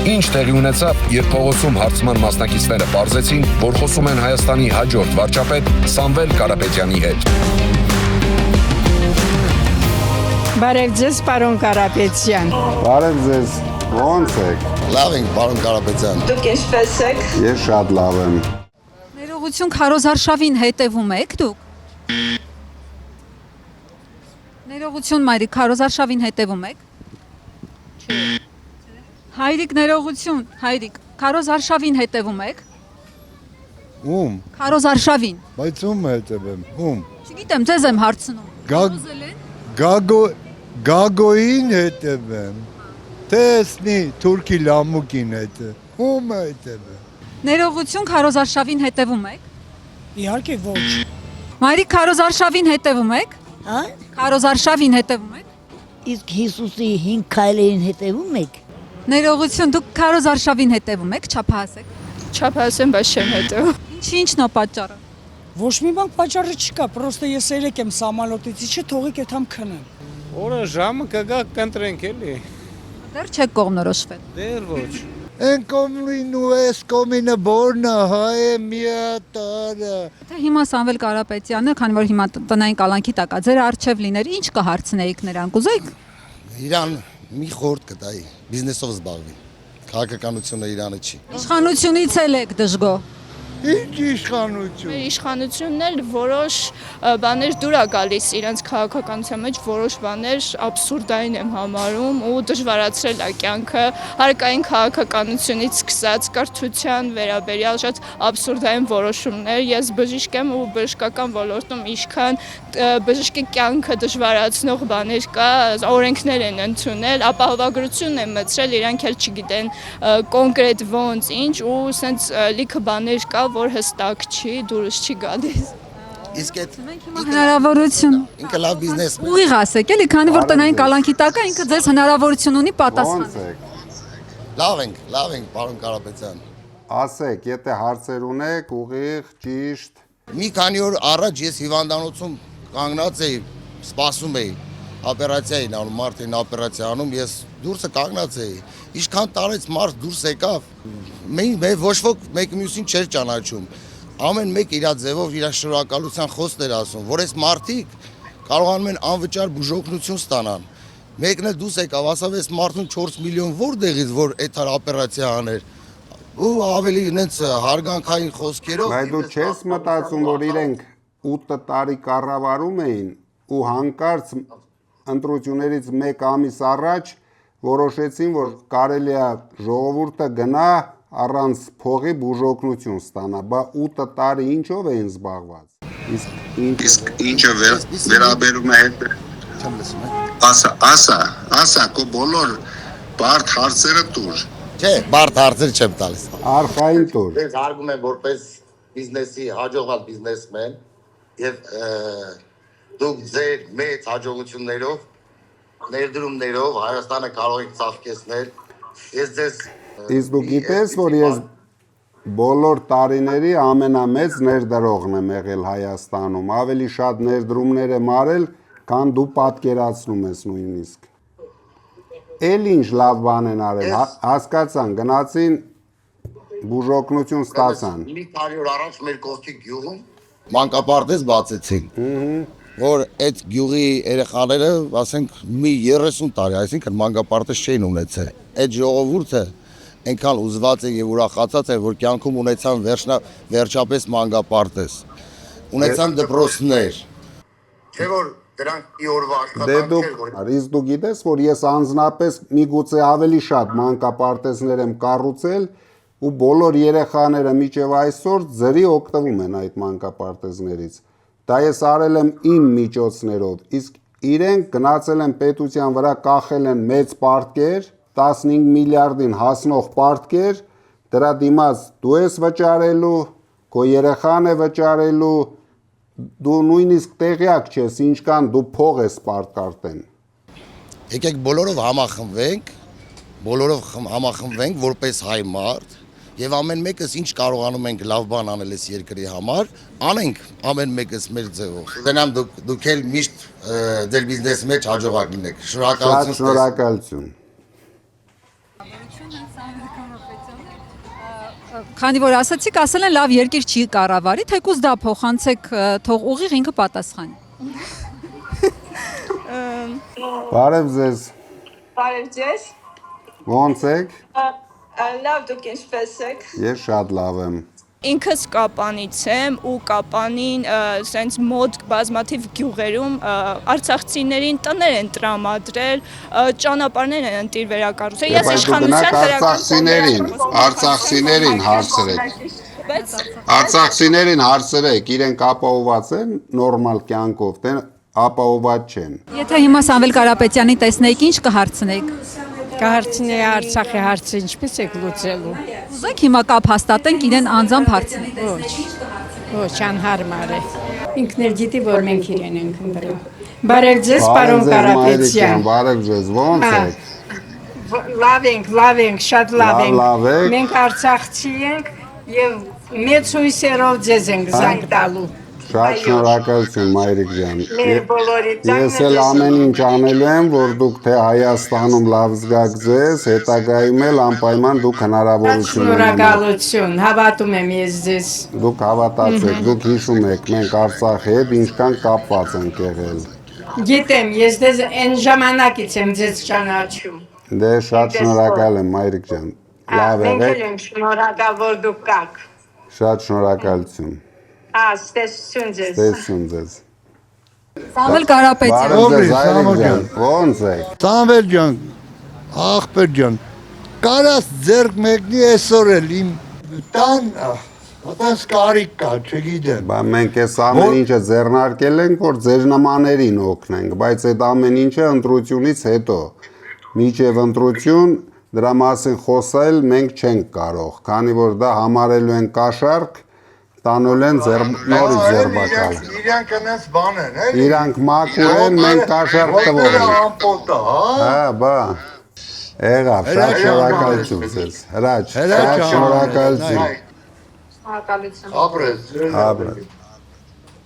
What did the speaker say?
Ինչ տեղի ունեցավ, երբ փողոցում հարցման մասնակիցները պարզեցին, որ խոսում են Հայաստանի հաջորդ վարչապետ Սամվել Կարապետյանի հետ։ Բարև ձեզ, պարոն Կարապետյան։ Բարև ձեզ, ո՞նց եք։ Լավ ենք, պարոն Կարապետյան։ Դուք ինչպե՞ս եք։ Ես շատ լավ եմ։ Ներողություն, Քարոզարշավին հետևում եք դուք։ Ներողություն, Մարիկ, Քարոզարշավին հետևում եք։ Հայրիկ, ներողություն, Հայրիկ, Քարոզարշավին հետևում եք։ Ում, Քարոզարշավին։ բայց ում հետևեմ, ում։ Չգիտեմ, ձեզ եմ հարցնում։ Գագոին հետևեմ, տեսնի թուրքի լամուկին ում հետևեմ։ Ներողություն, Քարոզարշավին հետևում եք։ Իհարկե ոչ։ Մարիկ, Քարոզարշավին հետևում եք։ Հա? Քարոզարշավին հետևում եք։ Իսկ Հիսուսի 5 քայլերին հետևում եք։ Ներողություն, դուք Քարոզարշավին հետևում եք, չափահաս եք։ Չափահաս եմ, բայց չեմ հետևում։ Ինչն է պատճառը։ Ոչ մի բան պատճառը չկա, պրոստը ես երեք եմ սամալոտից, իջը թողիկ այդամ քնեմ։ Օրը ժամը կգա կընտրենք էլի։ Դեռ չեք կողմնորոշվել։ Դեռ ոչ։ Են կոմին ու ես կոմինը բորնը հայ է միատարը։ Թե հիմա Սամվել Կարապետյանը, քանի որ հիմա տնային կալանքի տակ է, ձեր արչև լիներ, ինչ կհարցնեիք նրան, կուզեիք։ Իրան մի խորտ կտայի, բիզնեսով զբաղվի։ Քաղաքականությունը Իրանը չի։ Իշխանությունից էլ եք դժգո։ Ինչ իշխանություն։ Մեր իշխանությունն էլ որոշ բաներ դուր է գալիս իրենց քաղաքականության մեջ, որոշ բաներ աբսուրդային եմ համարում ու դժվարացրել է կյանքը, հարկային քաղաքականությունից սկսած կրթության վերաբերյալ շատ աբսուրդային որոշումներ։ Ես բժիշկ եմ ու բժշկական ոլորտում ինչքան բժշկի կյանքը դժվարացնող բաներ կա, օրենքներ են ընդունել, ապահովագրություն են մտցրել, իրանք էլ չգիտեն կոնկրետ ոնց ինչ ու սենց լիքը բաներ կա, որ հստակ չի, դուրս չի գալիս։ Իսկ այդ Հնարավորություն։ ինքը լավ բիզնես։ Ուղիղ ասեք, էլի, քանի որ տնային կալանքի տակ է, ինքը ձեզ հնարավորություն ունի Ո՞նց պատասխանել։ եք։ Լավ ենք, պարոն Կարապետյան։ Ասեք, եթե հարցեր ունեք, ուղիղ, ճիշտ։ Մի քանի օր առաջ ես հիվանդանոցում կանգնած էի, սպասում էի, օպերացիա էին անում, մարդին օպերացիա անում, ես դուրսը կանգնած էի։ Ինչքան տարեց մարդ դուրս եկավ, մեր ոչ ոք մեկ մյուսին չէր ճանաչում։ Ամեն մեկ իր ձևով իր շնորհակալության խոսքեր ասում, որ այս մարդիկ կարողանում են անվճար բուժօգնություն ստանան։ Մեկն էլ դուրս եկավ, ասավ այս մարդուն 4 միլիոն որտեղից որ այդ օպերացիա աներ։ Ու ավելի նենց հարգանքային խոսքերով։ Բայց դու չես մտածում, որ իրենք 8 տարի կառավարում էին ու հանկարծ ընտրություններից 1 ամիս առաջ որոշեցին, որ կարելի է ժողովուրդը գնա առանց փողի բուժօգնություն ստանա, բա 8 տարի ինչով էին զբաղված։ Իսկ ինչը վերաբերում է հետ։ Ասա, քո բոլոր բարդ հարցերը տուր։ Չէ, բարդ հարցեր չեմ տալիս։ Արխային տուր։ Ես հարգում եմ որպես բիզնեսի հաջողված բիզնեսմեն եւ դուք ձեր մեծ հաջողություններով ներդրումներով Հայաստանը կարող եք ծաղկեցնել։ Ես ձեզ Իսկ դու գիտես, որ ես բոլոր տարիների ամենամեծ ներդրողն եմ եղել Հայաստանում, ավելի շատ ներդրումներ եմ արել, քան դու պատկերացնում ես նույնիսկ։ Էլ ինչ լավ բան են արել, հասկացան, գնացին բուժօգնություն ստացան։ մի տարի օր առաջ մեր կողքի գյուղում մանկապարտեզ բացեցին։ Որ այդ գյուղի երեխաները, ասենք, մի 30 տարի, այսինքն մանկապարտեզ չէին ունեցել։ Այդ ժողովուրդը այնքան ուզված է եւ ուրախացած է, որ կյանքում ունեցան վերջապես մանկապարտեզ։ Ունեցան դպրոցներ։ Չէ որ դրանք ի օրվա աշխատանք չէ, որ Իսկ դու գիտես, որ ես անձնապես միգուցե ավելի շատ մանկապարտեզներ եմ կառուցել ու բոլոր երեխաները մինչև այսօր ձրի օգտվում են այդ մանկապարտեզներից։ Դա ես արել եմ իմ միջոցներով, իսկ իրենք գնացել են պետության վրա կախել են մեծ պարտքեր, 15 միլիարդին հասնող պարտքեր, դրա դիմաց դու ես վճարելու, քո երեխան է վճարելու, դու նույնիսկ տեղյակ չես, ինչքան դու փող ես պարտքարտեն։ Եկեք բոլորով համախմբվենք որպես հայ մարդ եւ ամեն մեկս ինչ կարողանում ենք լավ բան անել այս երկրի համար, անենք ամեն մեկս մեր ձևով։ Դենամ դուք էլ միշտ ձեր բիզնեսի մեջ հաջողակ լինեք։ Շնորհակալություն։ Շնորհակալություն։ Քանի որ ասացիք, ասել են լավ երկիր չի կառավարի, թեկուզ դա փոխանցեք, թող ուղիղ ինքը պատասխանի։ Բարև ձեզ։ Բարև ձեզ։ Ոնց եք։ Լավ, դուք ինչպես եք։ Ես շատ լավ եմ։ Ինքս Կապանից եմ ու Կապանին սենց մոտ բազմաթիվ գյուղերում արցախցիներին տներ են տրամադրել, ճանապարհներ են ընտիր վերակառուցել։ Ես իշխանության Արցախցիներին հարցրեք։ Արցախցիներին հարցրեք, իրենք ապահոված են նորմալ կյանքով, թե ապահոված չեն։ Եթե հիմա Սամվել Կարապետյանի տեսնեիք, ինչ կհարցնեիք։ Կհարցնեի Արցախի հարցը ինչպես եք լուծելու։ Ուզեք հիմա կապ հաստատենք իրեն անձամբ հարցնենք։ Ոչ, անհարմար է։ Ինքն էլ գիտի, որ մենք իրեն ենք ընտրում։ Բարև ձեզ, պարոն Կարապետյան։ Բարև ձեզ, ոնց եք։ Լավ ենք, շատ լավ Լավ ենք։ եք։ Մենք Արցախցի ենք եւ մեծ հույսերով ձեզ ենք զանգ տալու։ Շատ շնորհակալություն մայրիկ ջան։ Մեր բոլորի Ես էլ ամեն ինչ անելու եմ, որ դուք թե Հայաստանում լավ զգաք ձեզ, հետագայում էլ անպայման դուք հնարավորություն ունենաք։ Շնորհակալություն, հավատում եմ ես ձեզ։ Դուք հավատացեք, դուք հիշում եք, մենք Արցախի հետ ինչքան կապված ենք եղել։ Գիտեմ, ես դες այն ժամանակից եմ ձեզ ճանաչում։ Դե շատ շնորհակալ եմ մայրիկ ջան։ Լավ Մենք եղեք։ ենք շնորհակալ, որ դուք կաք։ Շատ շնորհակալություն։ Ստեսություն ձեզ։ Տեսություն ձեզ։ Սամվել Կարապետյան։ Բարև ձեզ, այրիկ ջան։ Ոնց եք։ Սամվել ջան, աղբեր ջան, կարաս ձերք մեկնի այսօր էլ իմ տան, ոտանց կարիք կա, չգիտեմ։ Բա մենք այս ամեն ինչը ձեռնարկել ենք, որ ձեր նմաներին օգնենք, բայց այդ ամեն ինչը ընտրությունից հետո։ Մինչև ընտրություն դրա մասին խոսել մենք չենք կարող, քանի որ դա համարելու են կաշառք, տանուլ են նորից ձերբակալ։ Իրանք անես բան են, էլի։ Իրանք մաքուր են, մենք կաշառք տվող ենք։ Ամպոտը, հա։ Հա, բա։ Եղավ, շատ շնորհակալություն ձեզ։ Հրաչ, շատ շնորհակալություն։ Շնորհակալություն։ Ապրես։ Ապրես։